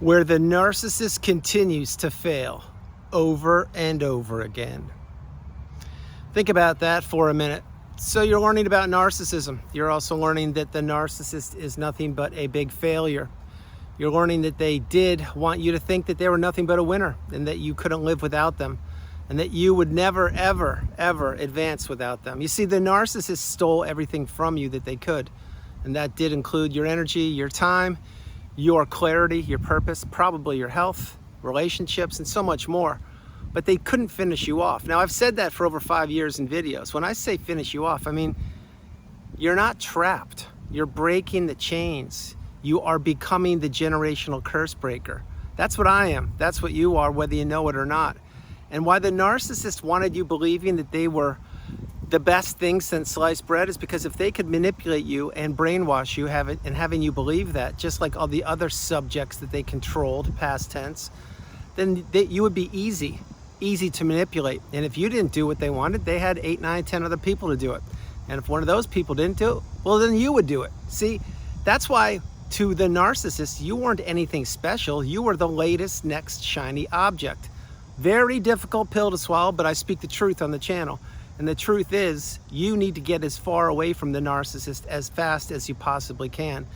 where the narcissist continues to fail over and over again. Think about that for a minute. So you're learning about narcissism. You're also learning that the narcissist is nothing but a big failure. You're learning that they did want you to think that they were nothing but a winner and that you couldn't live without them and that you would never, ever, ever advance without them. You see, the narcissist stole everything from you that they could. And that did include your energy, your time, your clarity, your purpose, probably your health, relationships, and so much more. But they couldn't finish you off. Now, I've said that for over 5 years in videos. When I say finish you off, I mean, you're not trapped. You're breaking the chains. You are becoming the generational curse breaker. That's what I am. That's what you are, whether you know it or not. And why the narcissist wanted you believing that they were the best thing since sliced bread is because if they could manipulate you and brainwash you and having you believe that, just like all the other subjects that they controlled, past tense, then you would be easy to manipulate. And if you didn't do what they wanted, they had 8, 9, 10 other people to do it. And if one of those people didn't do it, well, then you would do it. See, that's why to the narcissist, you weren't anything special. You were the latest, next shiny object. Very difficult pill to swallow, but I speak the truth on the channel. And the truth is, you need to get as far away from the narcissist as fast as you possibly can.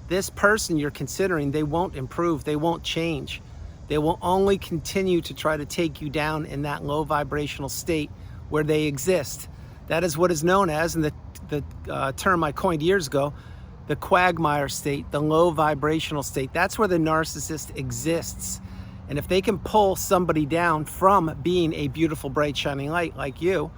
This person you're considering, they won't improve, they won't change. They will only continue to try to take you down in that low vibrational state where they exist. That is what is known as, and the term I coined years ago, the quagmire state, the low vibrational state. That's where the narcissist exists. And if they can pull somebody down from being a beautiful, bright, shining light like you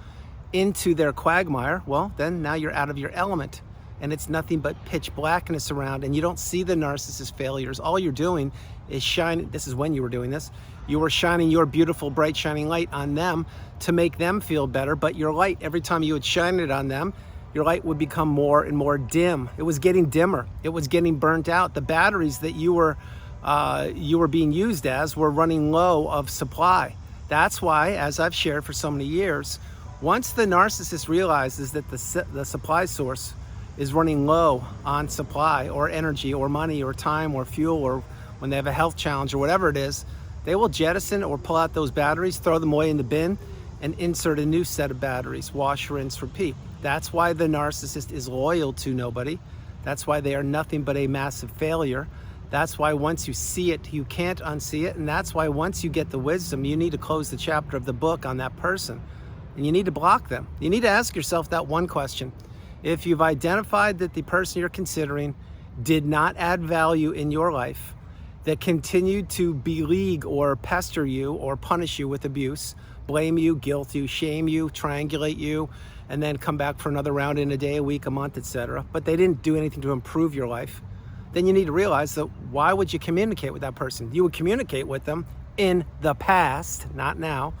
into their quagmire, well, then now you're out of your element. And it's nothing but pitch blackness around, and you don't see the narcissist failures. All you're doing is shining. This is when you were doing this. You were shining your beautiful, bright, shining light on them to make them feel better. But your light, every time you would shine it on them, your light would become more and more dim. It was getting dimmer. It was getting burnt out. The batteries that you were being used as were running low of supply. That's why, as I've shared for so many years, once the narcissist realizes that the supply source is running low on supply or energy or money or time or fuel, or when they have a health challenge or whatever it is, they will jettison or pull out those batteries, throw them away in the bin, and insert a new set of batteries. Wash, rinse, repeat. That's why the narcissist is loyal to nobody. That's why they are nothing but a massive failure. That's why once you see it, you can't unsee it. And that's why once you get the wisdom, you need to close the chapter of the book on that person. And you need to block them. You need to ask yourself that one question. If you've identified that the person you're considering did not add value in your life, that continued to beleague or pester you or punish you with abuse, blame you, guilt you, shame you, triangulate you, and then come back for another round in a day, a week, a month, etc., but they didn't do anything to improve your life, then you need to realize that why would you communicate with that person? You would communicate with them in the past, not now,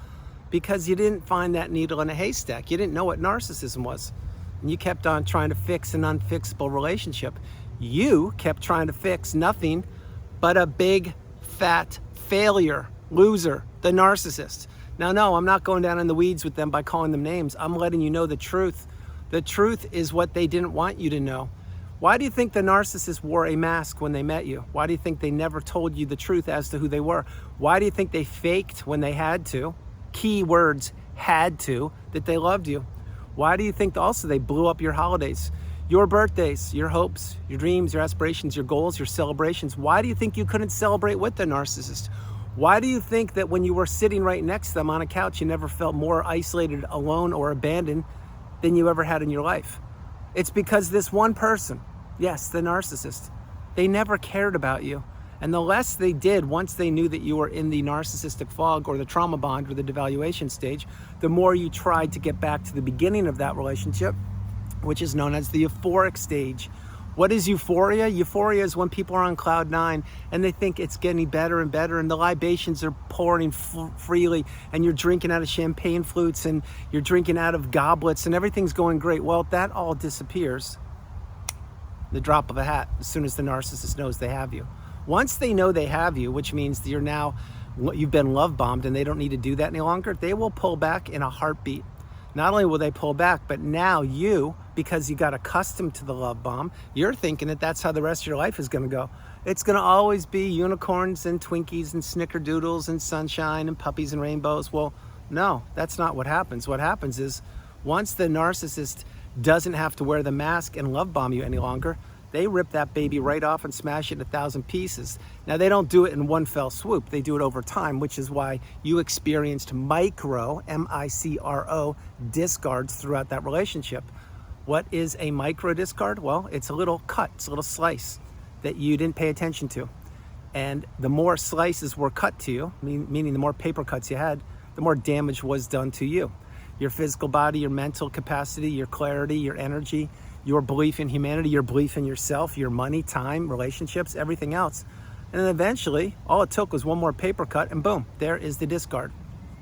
because you didn't find that needle in a haystack. You didn't know what narcissism was. And you kept on trying to fix an unfixable relationship. You kept trying to fix nothing but a big, fat failure, loser, the narcissist. Now, no, I'm not going down in the weeds with them by calling them names. I'm letting you know the truth. The truth is what they didn't want you to know. Why do you think the narcissist wore a mask when they met you? Why do you think they never told you the truth as to who they were? Why do you think they faked when they had to? Key words, had to, that they loved you. Why do you think also they blew up your holidays, your birthdays, your hopes, your dreams, your aspirations, your goals, your celebrations? Why do you think you couldn't celebrate with the narcissist? Why do you think that when you were sitting right next to them on a couch, you never felt more isolated, alone, or abandoned than you ever had in your life? It's because this one person, yes, the narcissist, they never cared about you. And the less they did once they knew that you were in the narcissistic fog or the trauma bond or the devaluation stage, the more you tried to get back to the beginning of that relationship, which is known as the euphoric stage. What is euphoria? Euphoria is when people are on cloud 9 and they think it's getting better and better, and the libations are pouring freely, and you're drinking out of champagne flutes and you're drinking out of goblets and everything's going great. Well, that all disappears the drop of a hat as soon as the narcissist knows they have you. Once they know they have you, which means that you've been love bombed and they don't need to do that any longer, they will pull back in a heartbeat. Not only will they pull back, but now you, because you got accustomed to the love bomb, you're thinking that that's how the rest of your life is going to go. It's going to always be unicorns and Twinkies and snickerdoodles and sunshine and puppies and rainbows. Well, no, that's not what happens. What happens is once the narcissist doesn't have to wear the mask and love bomb you any longer, they rip that baby right off and smash it in 1,000 pieces. Now, they don't do it in one fell swoop. They do it over time, which is why you experienced micro, M-I-C-R-O, discards throughout that relationship. What is a micro discard? Well, it's a little cut, it's a little slice that you didn't pay attention to. And the more slices were cut to you, meaning the more paper cuts you had, the more damage was done to you. Your physical body, your mental capacity, your clarity, your energy, your belief in humanity, your belief in yourself, your money, time, relationships, everything else. And then eventually, all it took was one more paper cut and boom, there is the discard.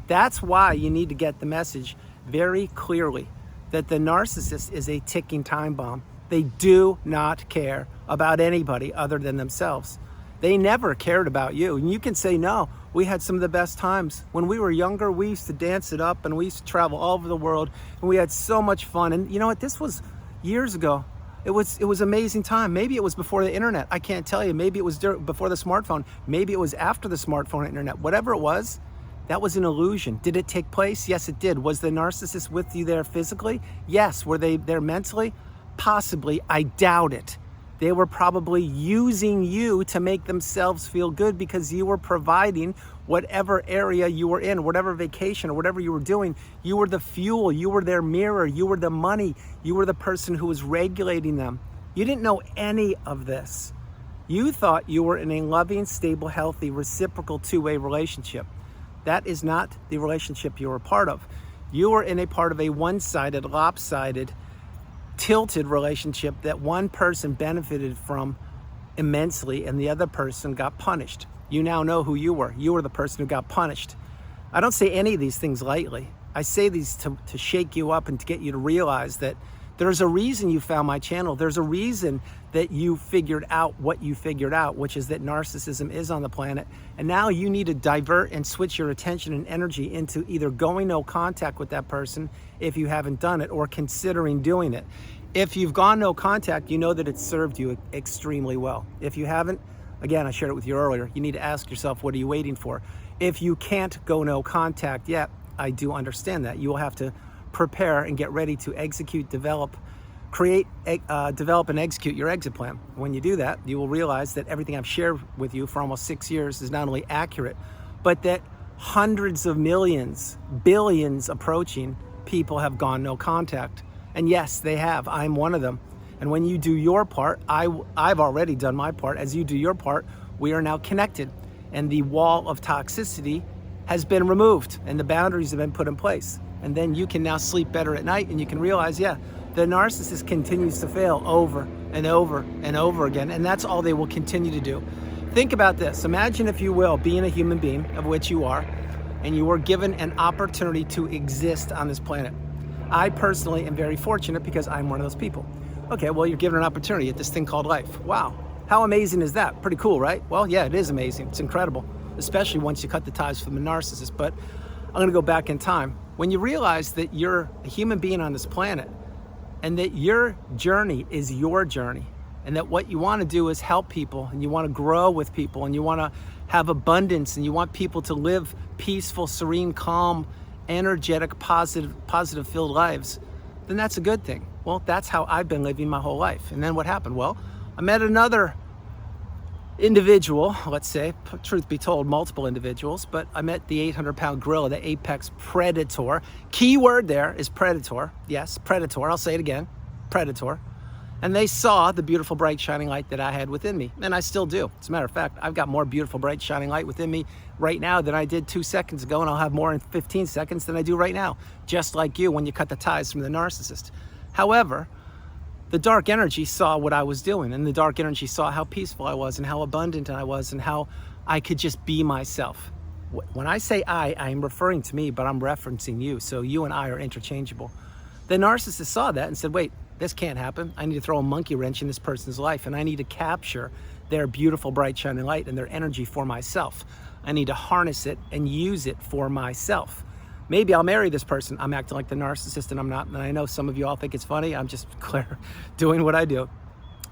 That's why you need to get the message very clearly that the narcissist is a ticking time bomb. They do not care about anybody other than themselves. They never cared about you. And you can say, no, we had some of the best times. When we were younger, we used to dance it up and we used to travel all over the world and we had so much fun. And you know what? This was years ago. It was amazing time. Maybe it was before the internet. I can't tell you. Maybe it was before the smartphone. Maybe it was after the smartphone and internet. Whatever it was, that was an illusion. Did it take place? Yes, it did. Was the narcissist with you there physically? Yes. Were they there mentally? Possibly. I doubt it. They were probably using you to make themselves feel good because you were providing whatever area you were in, whatever vacation or whatever you were doing. You were the fuel, you were their mirror, you were the money, you were the person who was regulating them. You didn't know any of this. You thought you were in a loving, stable, healthy, reciprocal two-way relationship. That is not the relationship you were a part of. You were in a part of a one-sided, lopsided, tilted relationship that one person benefited from immensely and the other person got punished. You now know who you were. You were the person who got punished. I don't say any of these things lightly. I say these to shake you up and to get you to realize that there's a reason you found my channel. There's a reason that you figured out what you figured out, which is that narcissism is on the planet. And now you need to divert and switch your attention and energy into either going no contact with that person if you haven't done it or considering doing it. If you've gone no contact, you know that it's served you extremely well. If you haven't, again, I shared it with you earlier, you need to ask yourself, what are you waiting for? If you can't go no contact yet, I do understand that. You will have to prepare and get ready to execute, develop and execute your exit plan. When you do that, you will realize that everything I've shared with you for almost 6 years is not only accurate, but that hundreds of millions, billions approaching people have gone no contact. And yes, they have. I'm one of them. And when you do your part, I've already done my part. As you do your part, we are now connected. And the wall of toxicity has been removed and the boundaries have been put in place. And then you can now sleep better at night and you can realize, yeah, the narcissist continues to fail over and over and over again. And that's all they will continue to do. Think about this. Imagine, if you will, being a human being, of which you are, and you were given an opportunity to exist on this planet. I personally am very fortunate because I'm one of those people. Okay, well, you're given an opportunity at this thing called life. Wow, how amazing is that? Pretty cool, right? Well, yeah, it is amazing. It's incredible, especially once you cut the ties from the narcissist. But I'm gonna go back in time. When you realize that you're a human being on this planet and that your journey is your journey and that what you wanna do is help people and you wanna grow with people and you wanna have abundance and you want people to live peaceful, serene, calm, energetic, positive filled lives, then that's a good thing. Well, that's how I've been living my whole life. And then what happened? Well, I met another individual, let's say, truth be told, multiple individuals, but I met the 800-pound gorilla, the apex predator. Key word there is predator. Yes, predator. I'll say it again, predator. And they saw the beautiful, bright, shining light that I had within me. And I still do. As a matter of fact, I've got more beautiful, bright, shining light within me right now than I did 2 seconds ago, and I'll have more in 15 seconds than I do right now, just like you when you cut the ties from the narcissist. However, the dark energy saw what I was doing, and the dark energy saw how peaceful I was and how abundant I was and how I could just be myself. When I say I am referring to me, but I'm referencing you, so you and I are interchangeable. The narcissist saw that and said, wait, this can't happen. I need to throw a monkey wrench in this person's life, and I need to capture their beautiful, bright, shining light and their energy for myself. I need to harness it and use it for myself. Maybe I'll marry this person. I'm acting like the narcissist and I'm not. And I know some of you all think it's funny. I'm just doing what I do.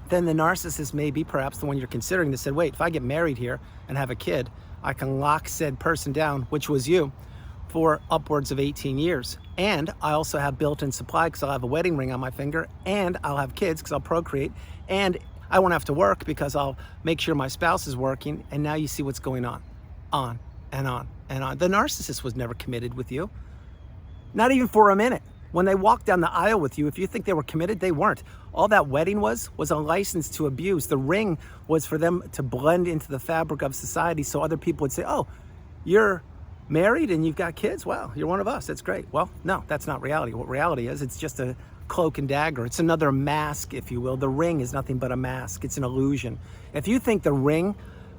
then the narcissist may be perhaps the one you're considering that said, wait, if I get married here and have a kid, I can lock said person down, which was you, for upwards of 18 years. And I also have built-in supply because I'll have a wedding ring on my finger, and I'll have kids because I'll procreate, and I won't have to work because I'll make sure my spouse is working. And now you see what's going on and on and on. The narcissist was never committed with you, not even for a minute. When they walked down the aisle with you, if you think they were committed, they weren't. All that wedding was a license to abuse. The ring was for them to blend into the fabric of society so other people would say, oh, you're married and you've got kids? Well, you're one of us. That's great. Well, no, that's not reality. What reality is, it's just a cloak and dagger. It's another mask, if you will. The ring is nothing but a mask. It's an illusion. If you think the ring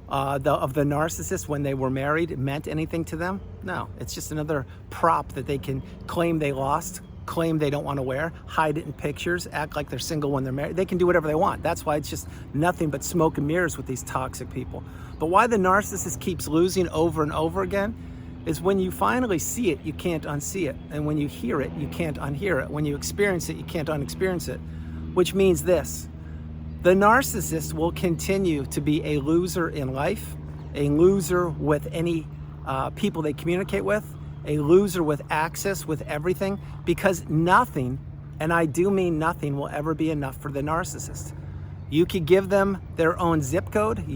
of the narcissist when they were married meant anything to them, no, it's just another prop that they can claim they lost, claim they don't want to wear, hide it in pictures, act like they're single when they're married. They can do whatever they want. That's why it's just nothing but smoke and mirrors with these toxic people. But why the narcissist keeps losing over and over again is when you finally see it, you can't unsee it. And when you hear it, you can't unhear it. When you experience it, you can't unexperience it. Which means this: the narcissist will continue to be a loser in life, a loser with any people they communicate with, a loser with access with everything, because nothing, and I do mean nothing, will ever be enough for the narcissist. You could give them their own zip code,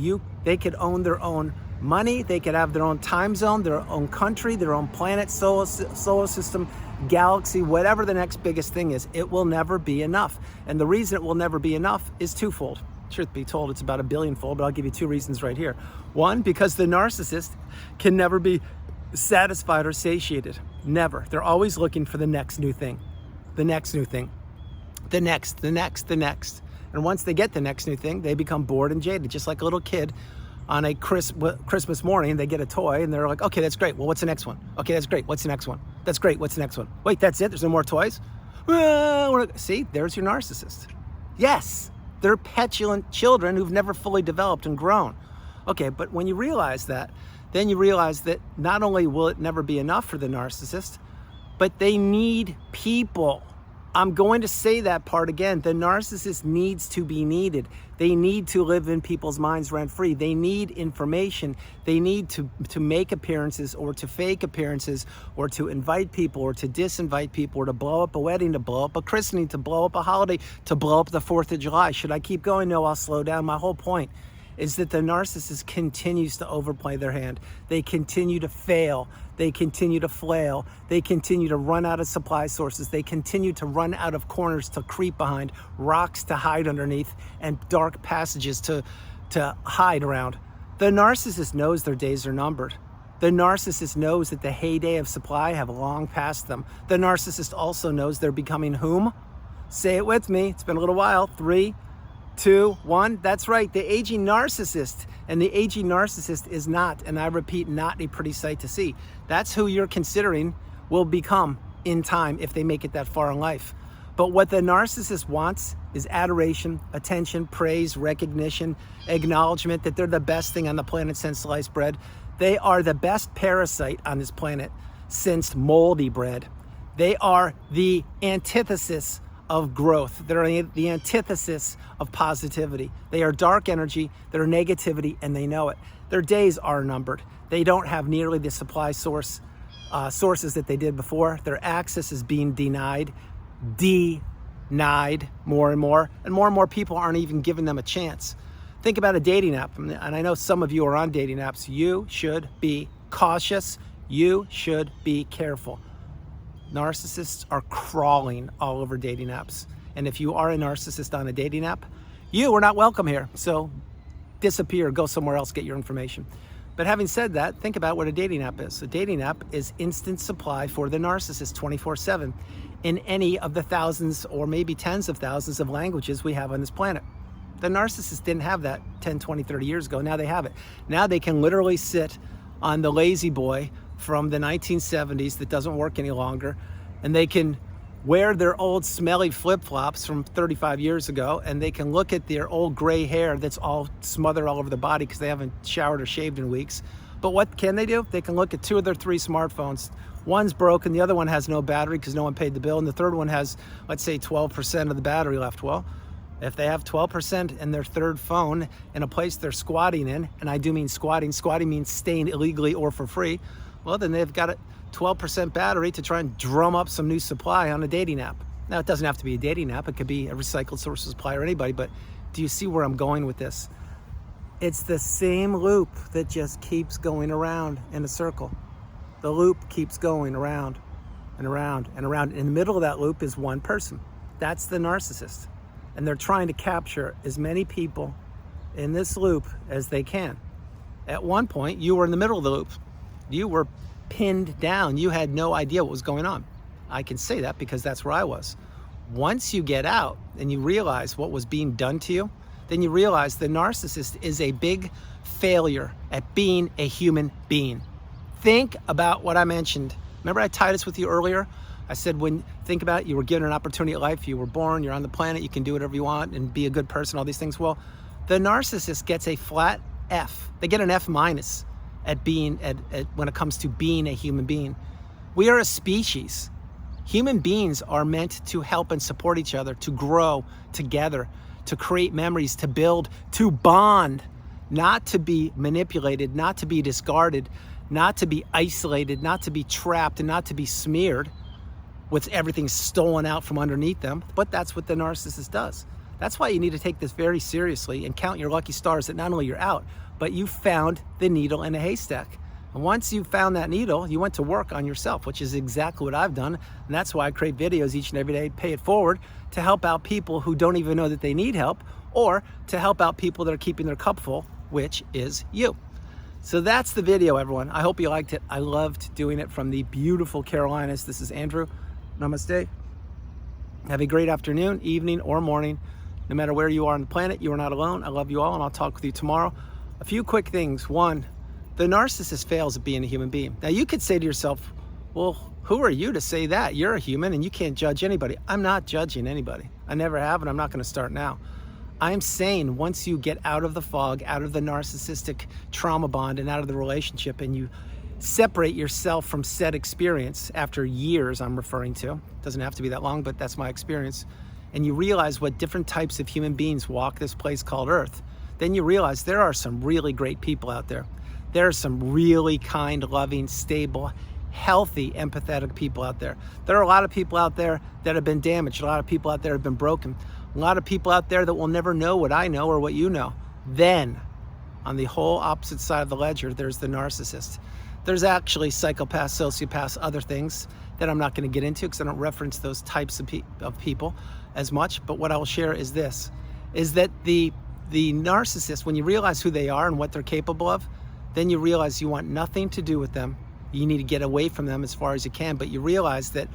they could own their own money, they could have their own time zone, their own country, their own planet, solar system, galaxy, whatever the next biggest thing is. It will never be enough. And the reason it will never be enough is twofold. Truth be told, it's about a billionfold, but I'll give you two reasons right here. One, because the narcissist can never be satisfied or satiated. Never. They're always looking for the next new thing, the next new thing, the next. And once they get the next new thing, they become bored and jaded, just like a little kid on a Christmas morning. They get a toy and they're like, okay, that's great. Well, what's the next one? Okay, that's great. What's the next one? That's great. What's the next one? Wait, that's it? There's no more toys? See, there's your narcissist. Yes, they're petulant children who've never fully developed and grown. Okay, but when you realize that, then you realize that not only will it never be enough for the narcissist, but they need people. I'm going to say that part again. The narcissist needs to be needed. They need to live in people's minds rent-free. They need information. They need to make appearances or to fake appearances or to invite people or to disinvite people or to blow up a wedding, to blow up a christening, to blow up a holiday, to blow up the 4th of July. Should I keep going? No, I'll slow down. My whole point is that the narcissist continues to overplay their hand. They continue to fail. They continue to flail. They continue to run out of supply sources. They continue to run out of corners to creep behind, rocks to hide underneath, and dark passages to hide around. The narcissist knows their days are numbered. The narcissist knows that the heyday of supply have long passed them. The narcissist also knows they're becoming whom? Say it with me. It's been a little while. 3, 2, 1. That's right, the aging narcissist. And the aging narcissist is not, and I repeat, not a pretty sight to see. That's who you're considering will become in time if they make it that far in life. But what the narcissist wants is adoration, attention, praise, recognition, acknowledgement that they're the best thing on the planet since sliced bread. They are the best parasite on this planet since moldy bread. They are the antithesis of growth. They're the antithesis of positivity. They are dark energy, they're negativity, and they know it. Their days are numbered. They don't have nearly the supply sources that they did before. Their access is being denied more and more people aren't even giving them a chance. Think about a dating app, and I know some of you are on dating apps. You should be cautious. You should be careful. Narcissists are crawling all over dating apps. And if you are a narcissist on a dating app, you are not welcome here. So disappear, go somewhere else, get your information. But having said that, think about what a dating app is. A dating app is instant supply for the narcissist 24/7 in any of the thousands or maybe tens of thousands of languages we have on this planet. The narcissist didn't have that 10, 20, 30 years ago. Now they have it. Now they can literally sit on the lazy boy from the 1970s that doesn't work any longer, and they can wear their old smelly flip-flops from 35 years ago, and they can look at their old gray hair that's all smothered all over the body because they haven't showered or shaved in weeks. But what can they do? They can look at 2 of their 3 smartphones. One's broken, the other one has no battery because no one paid the bill, and the third one has, let's say, 12% of the battery left. Well, If they have 12% in their third phone in a place they're squatting in, and I do mean squatting, squatting means staying illegally or for free, well, then they've got a 12% battery to try and drum up some new supply on a dating app. Now, it doesn't have to be a dating app. It could be a recycled source of supply or anybody, but do you see where I'm going with this? It's the same loop that just keeps going around in a circle. The loop keeps going around and around and around. In the middle of that loop is one person. That's the narcissist. And they're trying to capture as many people in this loop as they can. At one point, you were in the middle of the loop. You were pinned down. You had no idea what was going on. I can say that because that's where I was. Once you get out and you realize what was being done to you, then you realize the narcissist is a big failure at being a human being. Think about what I mentioned. Remember I tied this with you earlier? I said, think about it, you were given an opportunity at life, you were born, you're on the planet, you can do whatever you want and be a good person, all these things. Well, the narcissist gets a flat F. They get an F minus at being, when it comes to being a human being. We are a species. Human beings are meant to help and support each other, to grow together, to create memories, to build, to bond, not to be manipulated, not to be discarded, not to be isolated, not to be trapped, and not to be smeared with everything stolen out from underneath them. But that's what the narcissist does. That's why you need to take this very seriously and count your lucky stars that not only you're out, but you found the needle in a haystack. And once you found that needle, you went to work on yourself, which is exactly what I've done. And that's why I create videos each and every day, pay it forward, to help out people who don't even know that they need help, or to help out people that are keeping their cup full, which is you. So that's the video, everyone. I hope you liked it. I loved doing it from the beautiful Carolinas. This is Andrew. Namaste. Have a great afternoon, evening, or morning. No matter where you are on the planet, you are not alone. I love you all, and I'll talk with you tomorrow. A few quick things. One, the narcissist fails at being a human being. Now, you could say to yourself, well, who are you to say that? You're a human, and you can't judge anybody. I'm not judging anybody. I never have, and I'm not going to start now. I'm saying once you get out of the fog, out of the narcissistic trauma bond, and out of the relationship, and you separate yourself from said experience after years, I'm referring to. Doesn't have to be that long, but that's my experience. And you realize what different types of human beings walk this place called Earth. Then you realize there are some really great people out there. There are some really kind, loving, stable, healthy, empathetic people out there. There are a lot of people out there that have been damaged. A lot of people out there have been broken. A lot of people out there that will never know what I know or what you know. Then, on the whole opposite side of the ledger, there's the narcissist. There's actually psychopaths, sociopaths, other things that I'm not going to get into because I don't reference those types of people as much. But what I will share is this, is that the narcissist, when you realize who they are and what they're capable of, then you realize you want nothing to do with them. You need to get away from them as far as you can, but you realize that